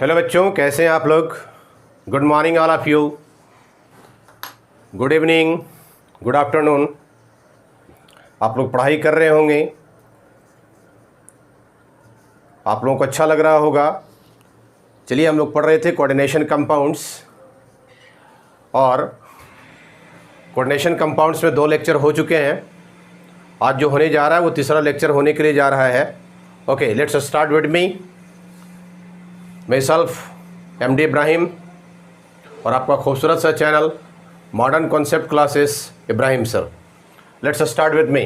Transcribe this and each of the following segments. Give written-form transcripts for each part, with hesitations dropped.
Hello बच्चों, कैसे हैं आप लोग। Good morning all of you, good evening, good afternoon. आप लोग पढ़ाई कर रहे होंगे, आप लोगों को अच्छा लग रहा होगा। चलिए, हम लोग पढ़ रहे थे कोऑर्डिनेशन कंपाउंड्स, और कोऑर्डिनेशन कंपाउंड्स में 2 लेक्चर हो चुके हैं। आज जो होने जा रहा है वो तीसरा लेक्चर होने के लिए जा रहा है। Okay, let's start with me, myself MD Ibrahim, और आपका खूबसूरत सा channel modern concept classes Ibrahim sir. Let's start with me.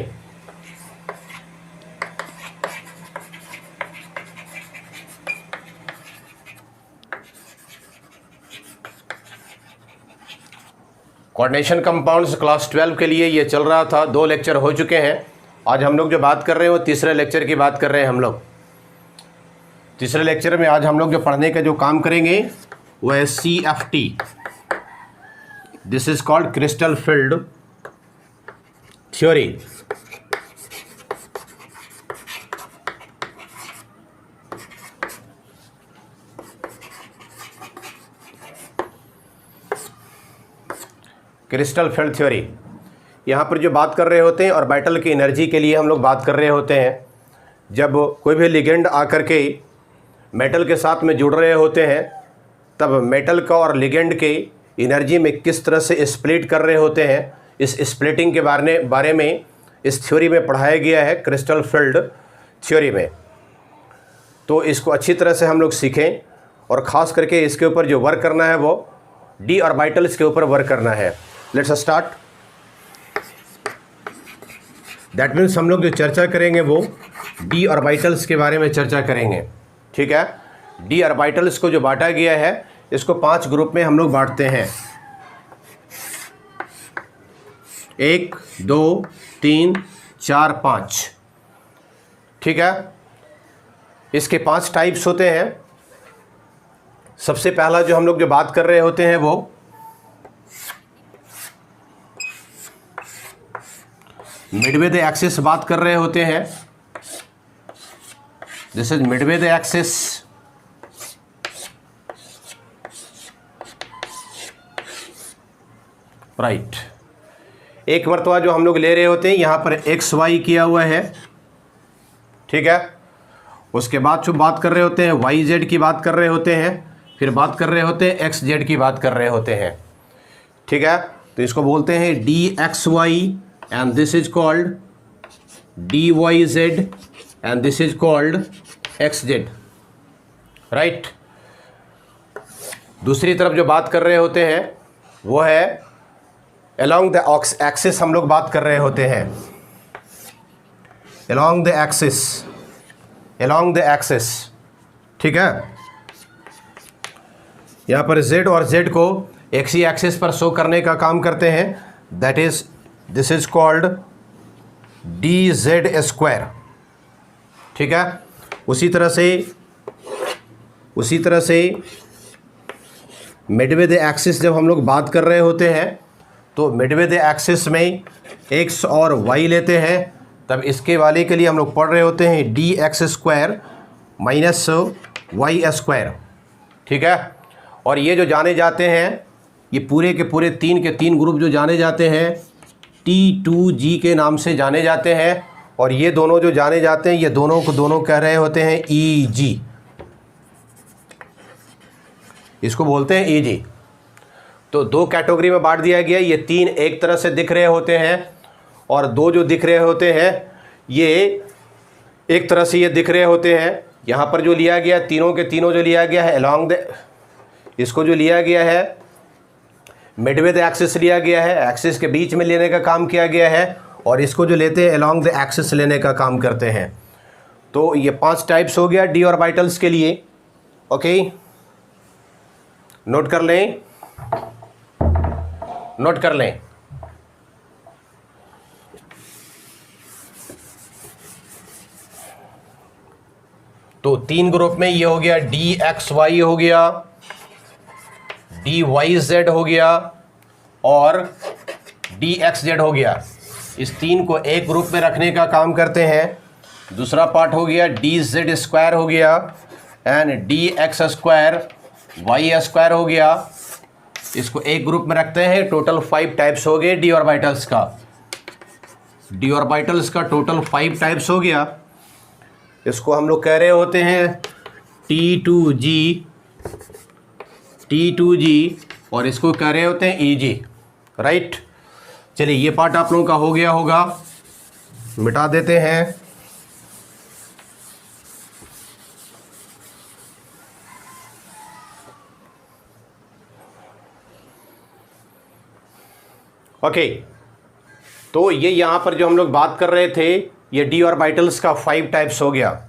Coordination compounds class 12 के लिए ये चल रहा था। 2 लेक्चर हो चुके हैं। आज हम लोग जो बात कर रहे हैं वो तीसरे लेक्चर की बात कर रहे हैं। हम लोग तीसरे लेक्चर में आज हम लोग जो पढ़ने का जो काम करेंगे वो है CFT। This is called crystal field theory. Crystal field theory, यहाँ पर जो बात कर रहे होते हैं ऑर्बिटल की एनर्जी के लिए हम लोग बात कर रहे होते हैं। जब कोई भी लिगेंड आकर के मेटल के साथ में जुड़ रहे होते हैं, तब मेटल का और लिगेंड के एनर्जी में किस तरह से स्प्लिट कर रहे होते हैं, इस स्प्लिटिंग के बारे में इस थ्योरी में पढ़ाया गया है, क्रिस्टल फील्ड थ्योरी में। तो इसको अच्छी तरह से हम लोग सीखें, और ख़ास करके इसके ऊपर जो वर्क करना है वो डी ऑर्बिटल्स के ऊपर वर्क करना है। Let's start. दैट मीन्स हम लोग जो चर्चा करेंगे वो डी ऑर्बिटल्स के बारे में चर्चा करेंगे। ठीक है, डी ऑर्बिटल्स को जो बांटा गया है इसको 5 ग्रुप में हम लोग बांटते हैं। 1 2 3 4 5। ठीक है, इसके 5 टाइप्स होते हैं। सबसे पहला जो हम लोग जो बात कर रहे होते हैं वो मिडवे द एक्सिस बात कर रहे होते हैं। This is Midway the axis. Right, एक मरतबा जो हम लोग ले रहे होते हैं यहाँ पर XY किया हुआ है। ठीक है, उसके बाद जो बात कर रहे होते हैं YZ की बात कर रहे होते हैं, फिर बात कर रहे होते हैं XZ की बात कर रहे होते हैं। ठीक है, तो इसको बोलते हैं DXY, and this is called DYZ, and this is called XZ। Right, दूसरी तरफ जो बात कर रहे होते हैं वो है along द एक्सिस, हम लोग बात कर रहे होते हैं along द एक्सिस। ठीक है, यहाँ पर Z और Z को एक ही एक्सिस पर शो करने का काम करते हैं। That is this is called DZ²। ठीक है, उसी तरह से मिडवे द एक्सिस जब हम लोग बात कर रहे होते हैं तो मिडवे द एक्सिस में x और y लेते हैं, तब इसके वाले के लिए हम लोग पढ़ रहे होते हैं DX² माइनस Y²। ठीक है, और ये जो जाने जाते हैं, ये पूरे के पूरे 3 ग्रुप जो जाने जाते हैं T2G के नाम से जाने जाते हैं, और ये दोनों जो जाने जाते हैं ये दोनों को दोनों कह रहे होते हैं EG। इसको बोलते हैं EG। तो 2 कैटेगरी में बांट दिया गया। ये 3 एक तरह से दिख रहे होते हैं, और 2 जो दिख रहे होते हैं ये एक तरह से ये दिख रहे होते हैं। यहाँ पर जो लिया गया, तीनों के तीनों जो लिया गया है अलॉन्ग द, इसको जो लिया गया है मिडवे द एक्सिस लिया गया है, एक्सिस के बीच में लेने का काम किया गया है, और इसको जो लेते हैं अलॉन्ग द एक्सिस लेने का काम करते हैं। तो ये 5 टाइप्स हो गया डी ऑर्बिटल्स के लिए। ओके, नोट कर लें। तो 3 ग्रुप में ये हो गया DXY हो गया, DYZ हो गया और DXZ हो गया। इस 3 को एक ग्रुप में रखने का काम करते हैं। दूसरा पार्ट हो गया DZ² हो गया, and D X square Y square हो गया। इसको एक ग्रुप में रखते हैं। टोटल 5 टाइप्स हो गए डी ऑर्बिटल्स का। डी ऑर्बिटल्स का टोटल 5 टाइप्स हो गया। इसको हम लोग कह रहे होते हैं T2G और इसको कह रहे होते हैं EG, राइट। चलिए ये पार्ट आप लोगों का हो गया होगा, मिटा देते हैं। ओके, तो ये यहाँ पर जो हम लोग बात कर रहे थे, ये डी ऑर्बिटल्स का 5 टाइप्स हो गया।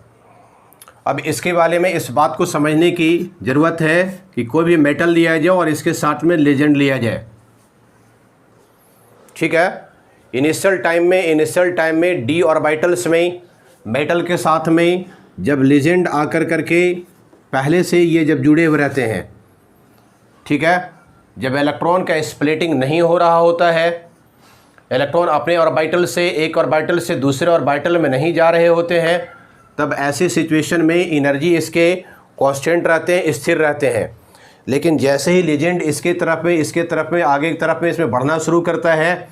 अब इसके बारे में इस बात को समझने की ज़रूरत है कि कोई भी मेटल लिया जाए और इसके साथ में लेजेंड लिया जाए, ठीक है। इनिशियल टाइम में डी ऑर्बिटल्स में मेटल के साथ में जब लेजेंड आकर करके पहले से ये जब जुड़े हुए रहते हैं, ठीक है, जब इलेक्ट्रॉन का स्प्लिटिंग नहीं हो रहा होता है, इलेक्ट्रॉन अपने ऑर्बिटल से एक ऑर्बिटल से दूसरे ऑर्बिटल में नहीं जा रहे होते हैं, तब ऐसी सिचुएशन में एनर्जी इसके कांस्टेंट रहते हैं, स्थिर रहते हैं। लेकिन जैसे ही लेजेंड इसके तरफ में आगे की तरफ में इसमें बढ़ना शुरू करता है,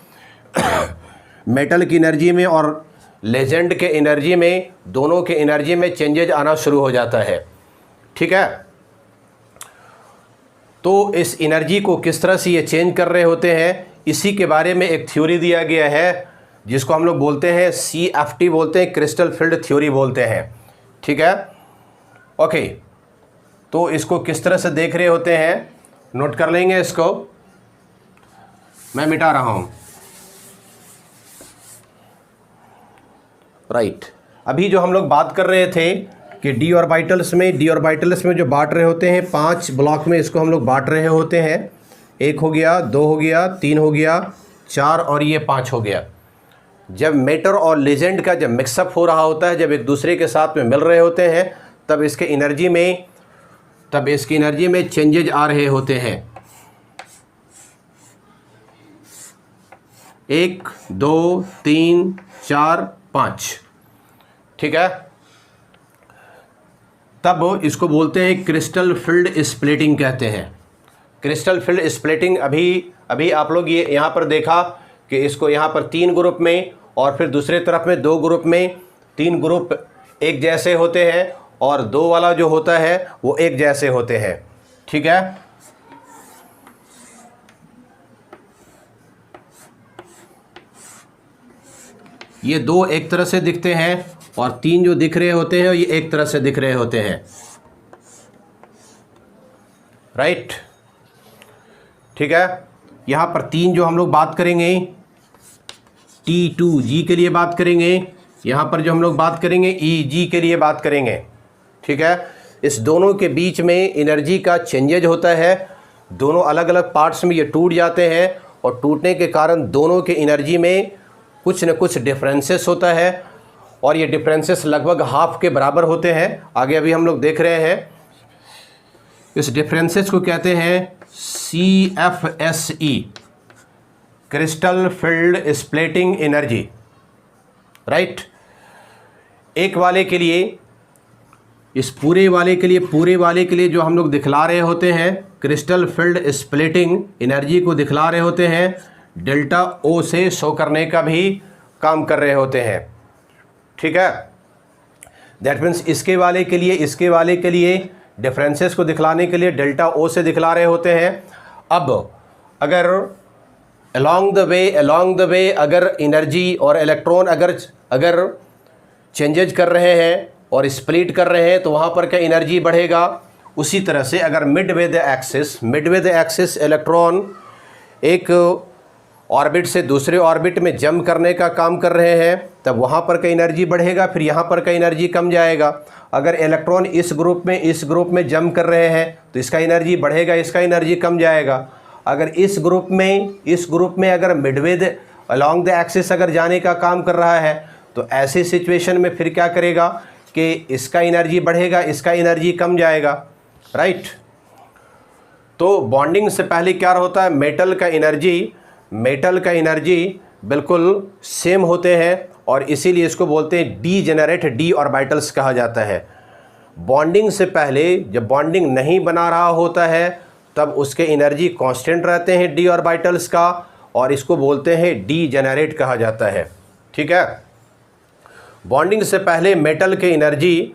मेटल की एनर्जी में और लेजेंड के एनर्जी में, दोनों के एनर्जी में चेंजेज आना शुरू हो जाता है, ठीक है। तो इस एनर्जी को किस तरह से ये चेंज कर रहे होते हैं, इसी के बारे में एक थ्योरी दिया गया है जिसको हम लोग बोलते हैं CFT बोलते हैं, क्रिस्टल फील्ड थ्योरी बोलते हैं, ठीक है। ओके, तो इसको किस तरह से देख रहे होते हैं, नोट कर लेंगे। इसको मैं मिटा रहा हूँ, राइट। अभी जो हम लोग बात कर रहे थे कि डी ऑर्बिटल्स में जो बांट रहे होते हैं 5 ब्लॉक में, इसको हम लोग बांट रहे होते हैं। 1 हो गया, 2 हो गया, 3 हो गया, 4 और ये 5 हो गया। जब मेटर और लेजेंड का जब मिक्सअप हो रहा होता है, जब एक दूसरे के साथ में मिल रहे होते हैं, तब इसकी एनर्जी में चेंजेज आ रहे होते हैं। 1 2 3 4 5, ठीक है। तब इसको बोलते हैं क्रिस्टल फील्ड स्प्लिटिंग कहते हैं। क्रिस्टल फील्ड स्प्लिटिंग अभी आप लोग ये यहाँ पर देखा कि इसको यहाँ पर 3 ग्रुप में और फिर दूसरे तरफ में 2 ग्रुप में, 3 ग्रुप एक जैसे होते हैं और 2 वाला जो होता है वो एक जैसे होते हैं, ठीक है। ये 2 एक तरह से दिखते हैं और 3 जो दिख रहे होते हैं ये एक तरह से दिख रहे होते हैं, राइट, ठीक है। यहाँ पर 3 जो हम लोग बात करेंगे T2G के लिए बात करेंगे, यहाँ पर जो हम लोग बात करेंगे EG के लिए बात करेंगे, ठीक है। इस दोनों के बीच में एनर्जी का चेंजेज होता है, दोनों अलग अलग पार्ट्स में ये टूट जाते हैं और टूटने के कारण दोनों के एनर्जी में कुछ न कुछ डिफरेंसेस होता है और ये डिफरेंसेस लगभग हाफ के बराबर होते हैं। आगे अभी हम लोग देख रहे हैं। इस डिफरेंसेस को कहते हैं CFSE, crystal field splitting energy, right. एक वाले के लिए, इस पूरे वाले के लिए जो हम लोग दिखला रहे होते हैं क्रिस्टल फील्ड स्प्लिटिंग एनर्जी को दिखला रहे होते हैं, डेल्टा O से शो करने का भी काम कर रहे होते हैं, ठीक है। दैट मीन्स इसके वाले के लिए डिफरेंसेस को दिखलाने के लिए डेल्टा O से दिखला रहे होते हैं। अब अगर अलोंग द वे अगर एनर्जी और इलेक्ट्रॉन अगर चेंजेज कर रहे हैं और स्प्लिट कर रहे हैं तो वहाँ पर क्या एनर्जी बढ़ेगा। उसी तरह से अगर mid way the axis electron एक ऑर्बिट से दूसरे ऑर्बिट में जंप करने का काम कर रहे हैं, तब वहाँ पर का एनर्जी बढ़ेगा, फिर यहाँ पर का एनर्जी कम जाएगा। अगर इलेक्ट्रॉन इस ग्रुप में जंप कर रहे हैं तो इसका एनर्जी बढ़ेगा, इसका एनर्जी कम जाएगा। अगर इस ग्रुप में अगर मिडवे अलोंग द एक्सिस अगर जाने का काम कर रहा है तो ऐसी सिचुएशन में फिर क्या करेगा कि इसका एनर्जी बढ़ेगा, इसका एनर्जी कम जाएगा, राइट। तो बॉन्डिंग से पहले क्या होता है, मेटल का एनर्जी बिल्कुल सेम होते हैं और इसीलिए इसको बोलते हैं डी ऑर्बिटल्स कहा जाता है। बॉन्डिंग से पहले जब बॉन्डिंग नहीं बना रहा होता है तब उसके एनर्जी कांस्टेंट रहते हैं डी ऑर्बिटल्स का, और इसको बोलते हैं डीजेनरेट कहा जाता है। ठीक है, बॉन्डिंग से पहले मेटल के एनर्जी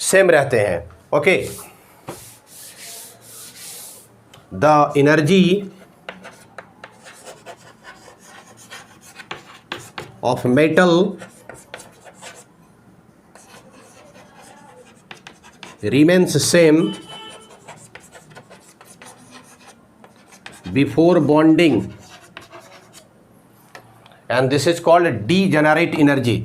सेम रहते हैं। Okay, the energy of metal remains same before bonding, and this is called degenerate energy।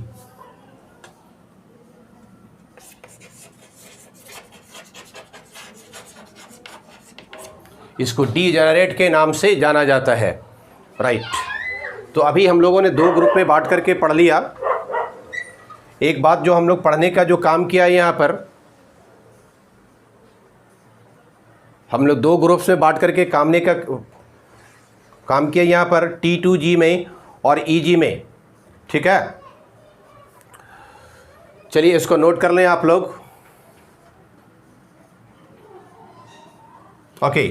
इसको डीजेनरेट के नाम से जाना जाता है। राइट, तो अभी हम लोगों ने दो ग्रुप में बांट करके पढ़ लिया। एक बात जो हम लोग पढ़ने का जो काम किया यहाँ पर, हम लोग दो ग्रुप्स में बांट करके काम किया यहाँ पर T2G में और EG में। ठीक है, चलिए इसको नोट कर लें आप लोग। ओके,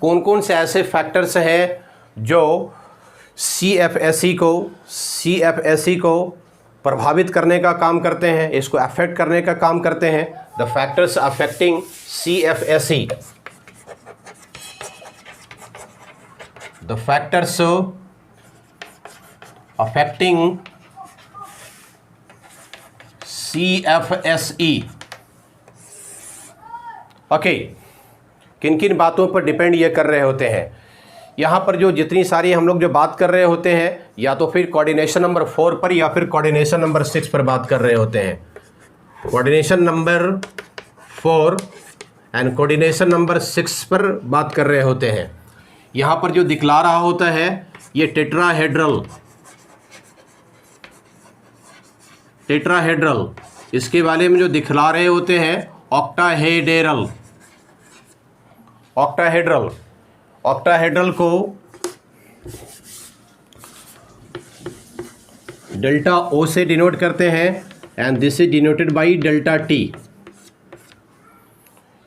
कौन कौन से ऐसे फैक्टर्स हैं जो CFSE को प्रभावित करने का काम करते हैं, इसको अफेक्ट करने का काम करते हैं। The factors affecting CFSE, the factors affecting CFSE। Okay, किन किन बातों पर डिपेंड ये कर रहे होते हैं। यहाँ पर जो जितनी सारी हम लोग जो बात कर रहे होते हैं, या तो फिर कोऑर्डिनेशन नंबर 4 पर या फिर कोऑर्डिनेशन नंबर 6 पर बात कर रहे होते हैं। Coordination number 4 and coordination number 6 पर बात कर रहे होते हैं। यहाँ पर जो दिखला रहा होता है ये टेट्राहेड्रल, इसके बारे में जो दिखला रहे होते हैं ऑक्टाहेड्रल को डेल्टा O से डिनोट करते हैं, and this is denoted by delta T।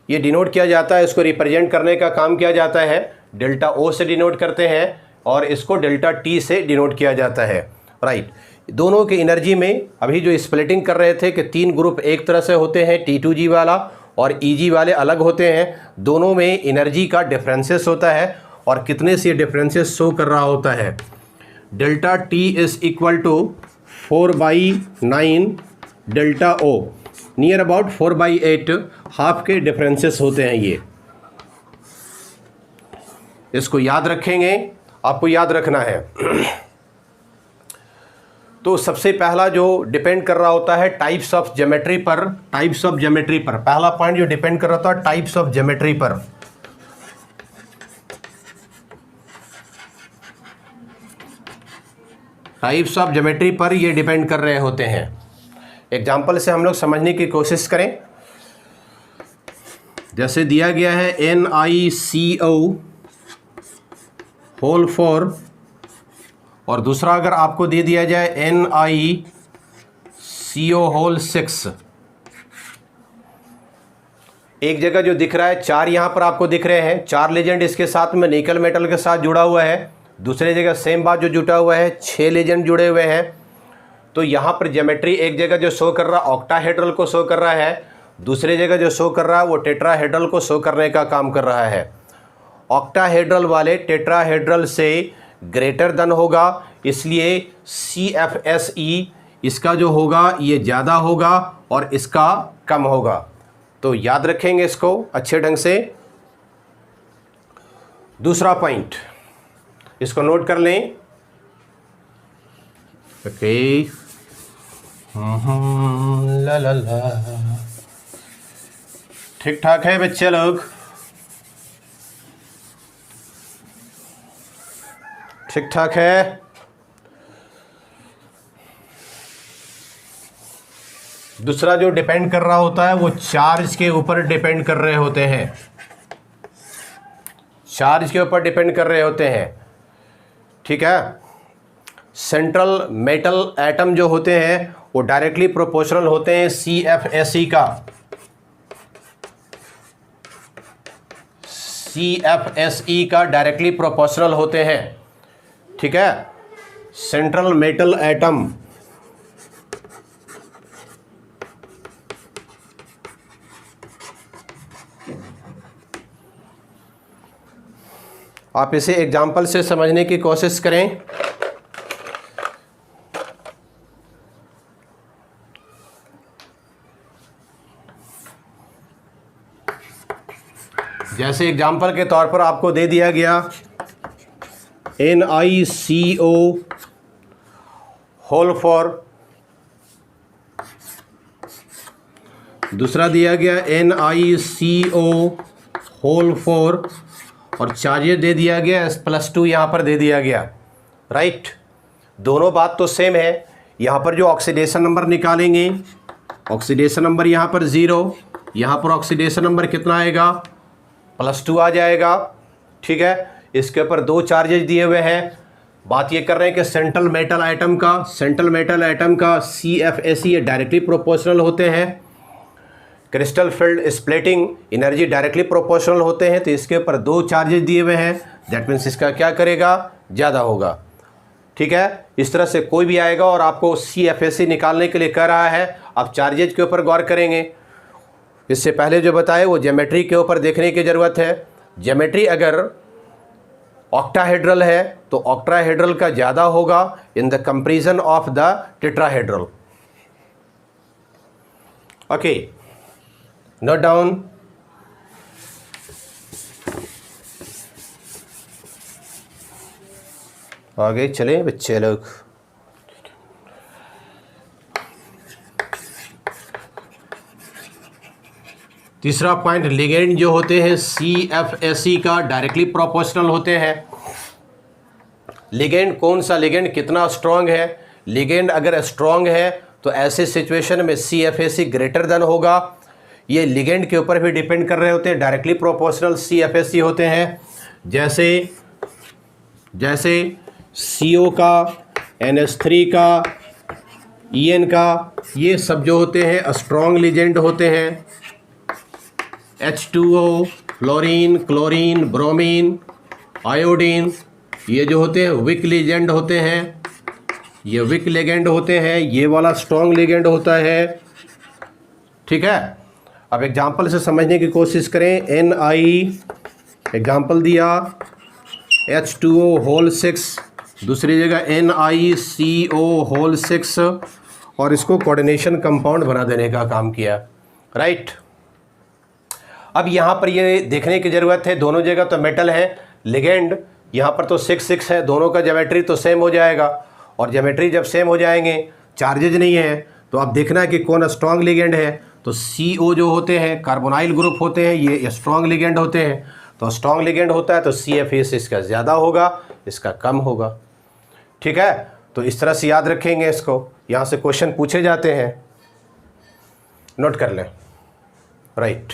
ये डिनोट किया जाता है, इसको रिप्रेजेंट करने का काम किया जाता है। डेल्टा O से डिनोट करते हैं और इसको डेल्टा T से डिनोट किया जाता है। राइट, दोनों की एनर्जी में अभी जो स्प्लिटिंग कर रहे थे कि 3 ग्रुप एक तरह से होते हैं, T2G वाला और EG वाले अलग होते हैं। दोनों में एनर्जी का डिफरेंसेस होता है और कितने से डिफरेंसेस शो कर रहा होता है। Delta T is equal to 4/9 delta O, near about 4/8 half के डिफरेंसेस होते हैं। ये इसको याद रखेंगे, आपको याद रखना है। तो सबसे पहला जो डिपेंड कर रहा होता है टाइप्स ऑफ ज्योमेट्री पर। पहला पॉइंट जो डिपेंड कर रहा होता है टाइप्स ऑफ ज्योमेट्री पर। टाइप्स ऑफ ज्योमेट्री पर ये डिपेंड कर रहे होते हैं। एग्जाम्पल से हम लोग समझने की कोशिश करें। जैसे दिया गया है NiCO होल 4, और दूसरा अगर आपको दे दिया जाए NiCO होल 6। एक जगह जो दिख रहा है 4 यहाँ पर आपको दिख रहे हैं, 4 लेजेंड इसके साथ में निकल मेटल के साथ जुड़ा हुआ है। दूसरे जगह सेम बात जो जुटा हुआ है 6 लेजेंड जुड़े हुए हैं। तो यहाँ पर ज्योमेट्री एक जगह जो शो कर रहा है ऑक्टाहेड्रल को शो कर रहा है, दूसरे जगह जो शो कर रहा है वो टेट्राहेड्रल को शो करने का काम कर रहा है। ऑक्टाहेड्रल वाले टेट्राहेड्रल से ग्रेटर देन होगा, इसलिए CFSE इसका जो होगा ये ज़्यादा होगा और इसका कम होगा। तो याद रखेंगे इसको अच्छे ढंग से। दूसरा पॉइंट इसको नोट कर लें। ओके, ला ला ला, ठीक ठाक है बच्चे लोग, ठीक ठाक है। दूसरा जो डिपेंड कर रहा होता है वो चार्ज के ऊपर डिपेंड कर रहे होते हैं, चार्ज के ऊपर डिपेंड कर रहे होते हैं। ठीक है, सेंट्रल मेटल एटम जो होते हैं वो डायरेक्टली प्रोपोर्शनल होते हैं CFSE का, CFSE का डायरेक्टली प्रोपोर्शनल होते हैं। ठीक है, सेंट्रल मेटल एटम आप इसे एग्जाम्पल से समझने की कोशिश करें। जैसे एग्जाम्पल के तौर पर आपको दे दिया गया NiCO होल 4, दूसरा दिया गया NiCO होल 4 और चार्जेस दे दिया गया S+2 यहाँ पर दे दिया गया। राइट, दोनों बात तो सेम है। यहाँ पर जो ऑक्सीडेशन नंबर निकालेंगे, ऑक्सीडेशन नंबर यहाँ पर 0, यहाँ पर ऑक्सीडेशन नंबर कितना आएगा, +2 आ जाएगा। ठीक है, इसके ऊपर 2 चार्जेस दिए हुए हैं। बात ये कर रहे हैं कि सेंट्रल मेटल एटम का CFSE डायरेक्टली प्रोपोर्शनल होते हैं, crystal field splitting energy directly proportional होते हैं। तो इसके ऊपर 2 चार्जेस दिए हुए हैं, दैट मीन्स इसका क्या करेगा, ज़्यादा होगा। ठीक है, इस तरह से कोई भी आएगा और आपको CFSE निकालने के लिए कह रहा है, आप चार्जेज के ऊपर गौर करेंगे। इससे पहले जो बताए वो ज्योमेट्री के ऊपर देखने की ज़रूरत है। ज्योमेट्री अगर ऑक्टाहेड्रल है तो ऑक्टाहेड्रल का ज़्यादा होगा in the comparison of the tetrahedral. Okay, note down. आगे चलें बच्चे लोग। तीसरा पॉइंट, लिगेंड जो होते हैं CFSE का डायरेक्टली प्रोपोर्शनल होते हैं। लिगेंड कौन सा लिगेंड कितना स्ट्रांग है, लिगेंड अगर स्ट्रांग है तो ऐसे सिचुएशन में CFSE ग्रेटर देन होगा। ये लिगेंड के ऊपर भी डिपेंड कर रहे होते हैं, डायरेक्टली प्रोपोर्शनल CFSE होते हैं। जैसे CO का, NH3 का, EN का, ये सब जो होते हैं स्ट्रांग लिगेंड होते हैं। H2O, fluorine, chlorine, bromine, iodine, ये जो होते हैं वीक लिगेंड होते हैं, ये वीक लिगेंड होते हैं। ये वाला स्ट्रॉन्ग लिगेंड होता है। ठीक है, अब एग्जांपल से समझने की कोशिश करें। एग्जांपल दिया H2O होल 6, दूसरी जगह NiCO होल 6 और इसको कोऑर्डिनेशन कंपाउंड बना देने का काम किया। राइट, अब यहाँ पर ये देखने की ज़रूरत है, दोनों जगह तो मेटल है, लिगेंड यहाँ पर तो 6 है, दोनों का ज्योमेट्री तो सेम हो जाएगा। और ज्योमेट्री जब सेम हो जाएंगे, चार्जेज नहीं है, तो अब देखना है कि कौन स्ट्रॉन्ग लिगेंड है। तो CO जो होते हैं कार्बोनाइल ग्रुप होते हैं, ये स्ट्रॉन्ग लिगेंड होते हैं। तो स्ट्रॉन्ग लिगेंड होता है तो CFS इसका ज़्यादा होगा, इसका कम होगा। ठीक है, तो इस तरह से याद रखेंगे इसको, यहाँ से क्वेश्चन पूछे जाते हैं, नोट कर लें। राइट,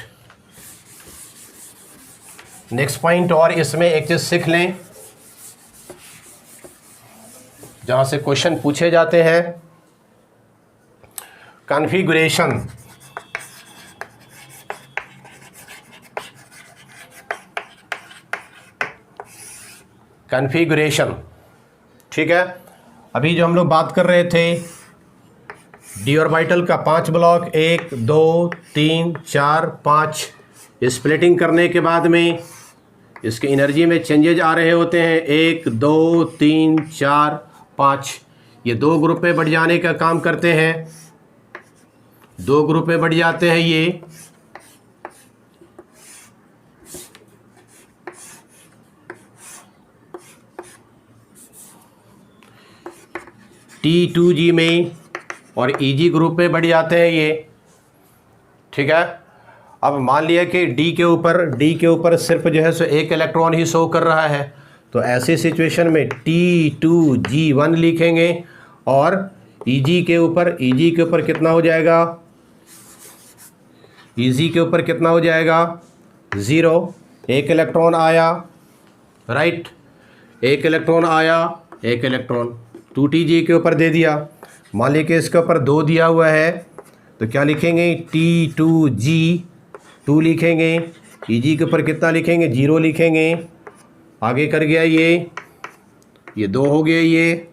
नेक्स्ट पॉइंट, और इसमें एक चीज़ सीख लें जहाँ से क्वेश्चन पूछे जाते हैं, कॉन्फ़िगरेशन। ठीक है, अभी जो हम लोग बात कर रहे थे डी ऑर्बिटल का 5 ब्लॉक, 1 2 3 4 5, स्प्लिटिंग करने के बाद में इसके एनर्जी में चेंजेज आ रहे होते हैं। 1 2 3 4 5, ये 2 ग्रुप में बढ़ जाने का काम करते हैं, 2 ग्रुप में बढ़ जाते हैं ये। T2G में और EG ग्रुप में बढ़ जाते हैं ये। ठीक है, अब मान लिया कि डी के ऊपर सिर्फ जो है सो 1 इलेक्ट्रॉन ही शो कर रहा है, तो ऐसी सिचुएशन में T2G1 लिखेंगे। और EG के ऊपर कितना हो जाएगा, Eg के ऊपर कितना हो जाएगा 0, एक इलेक्ट्रॉन आया, राइट, एक इलेक्ट्रॉन आया, एक इलेक्ट्रॉन 2Tg के ऊपर दे दिया। मान लीजिए कि इसके ऊपर 2 दिया हुआ है तो क्या लिखेंगे T2G 2 लिखेंगे, Eg के ऊपर कितना लिखेंगे 0 लिखेंगे। आगे कर गया ये 2 हो गया ये।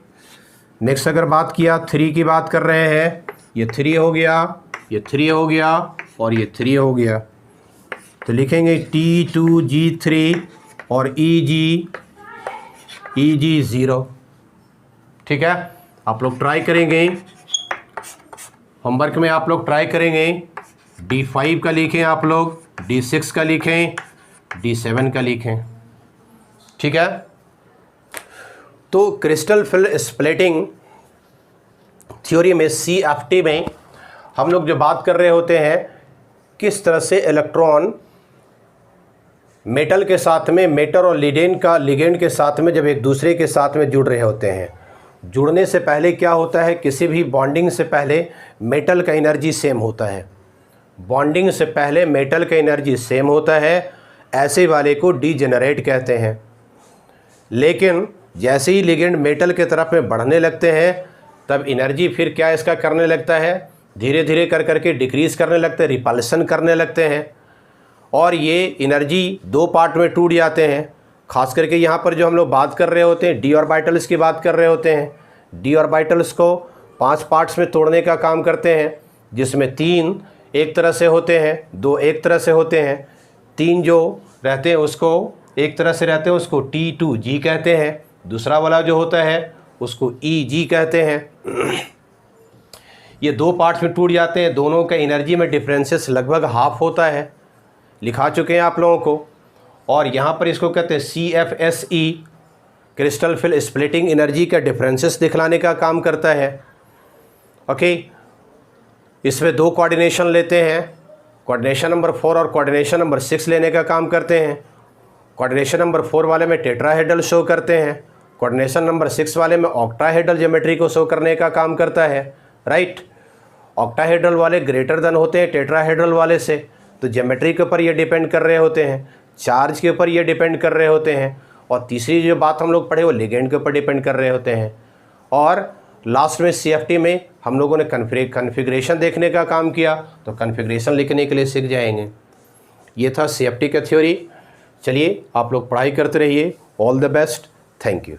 नेक्स्ट अगर बात किया 3 की बात कर रहे हैं, ये 3 हो गया, ये 3 हो गया और ये 3 हो गया, तो लिखेंगे T2G3 और Eg 0। ठीक है, आप लोग ट्राई करेंगे, होमवर्क में आप लोग ट्राई करेंगे, D5 का लिखें, आप लोग D6 का लिखें, D7 का लिखें। ठीक है, तो क्रिस्टल फिल्म स्प्लिटिंग थ्योरी में CFT में हम लोग जो बात कर रहे होते हैं किस तरह से इलेक्ट्रॉन मेटल के साथ में, मेटल और लिगेंड के साथ में जब एक दूसरे के साथ में जुड़ रहे होते हैं, जुड़ने से पहले क्या होता है, किसी भी बॉन्डिंग से पहले मेटल का एनर्जी सेम होता है, बॉन्डिंग से पहले मेटल का एनर्जी सेम होता है, ऐसे वाले को डीजेनरेट कहते हैं। लेकिन जैसे ही लिगेंड मेटल के तरफ में बढ़ने लगते हैं तब एनर्जी फिर क्या इसका करने लगता है, धीरे धीरे कर करके डिक्रीज़ करने लगते हैं, रिपल्सन करने लगते हैं और ये एनर्जी 2 पार्ट में टूट जाते हैं। खास करके यहाँ पर जो हम लोग बात कर रहे होते हैं डी ऑर्बिटल्स की बात कर रहे होते हैं। डी ऑर्बिटल्स को 5 पार्ट्स में तोड़ने का काम करते हैं, जिसमें 3 एक तरह से होते हैं, 2 एक तरह से होते हैं। 3 जो रहते हैं उसको एक तरह से रहते हैं, उसको T2G कहते हैं, दूसरा वाला जो होता है उसको Eg कहते हैं। ये 2 पार्ट्स में टूट जाते हैं, दोनों का एनर्जी में डिफरेंसेस लगभग हाफ होता है, लिखा चुके हैं आप लोगों को। और यहाँ पर इसको कहते हैं CFSE, crystal film splitting energy का डिफरेंसेस दिखलाने का काम करता है। ओके, इसमें 2 कोऑर्डिनेशन लेते हैं, कोऑर्डिनेशन नंबर 4 और कोऑर्डिनेशन नंबर 6 लेने का काम करते हैं। कोऑर्डिनेशन नंबर 4 वाले में टेट्राहेड्रल शो करते हैं, कोऑर्डिनेशन नंबर 6 वाले में ऑक्टाहेड्रल ज्योमेट्री को शो करने का काम करता है, राइट। ऑक्टाहेड्रल वाले ग्रेटर देन होते हैं टेट्राहेड्रल वाले से, तो ज्योमेट्री के ऊपर ये डिपेंड कर रहे होते हैं, चार्ज के ऊपर ये डिपेंड कर रहे होते हैं, और तीसरी जो बात हम लोग पढ़े वो लिगेंड के ऊपर डिपेंड कर रहे होते हैं। और लास्ट में CFT में हम लोगों ने कन्फिग्रेशन देखने का काम किया, तो कन्फिग्रेशन लिखने के लिए सीख जाएंगे। ये था CFT का थ्योरी। चलिए आप लोग पढ़ाई करते रहिए। All the best, thank you.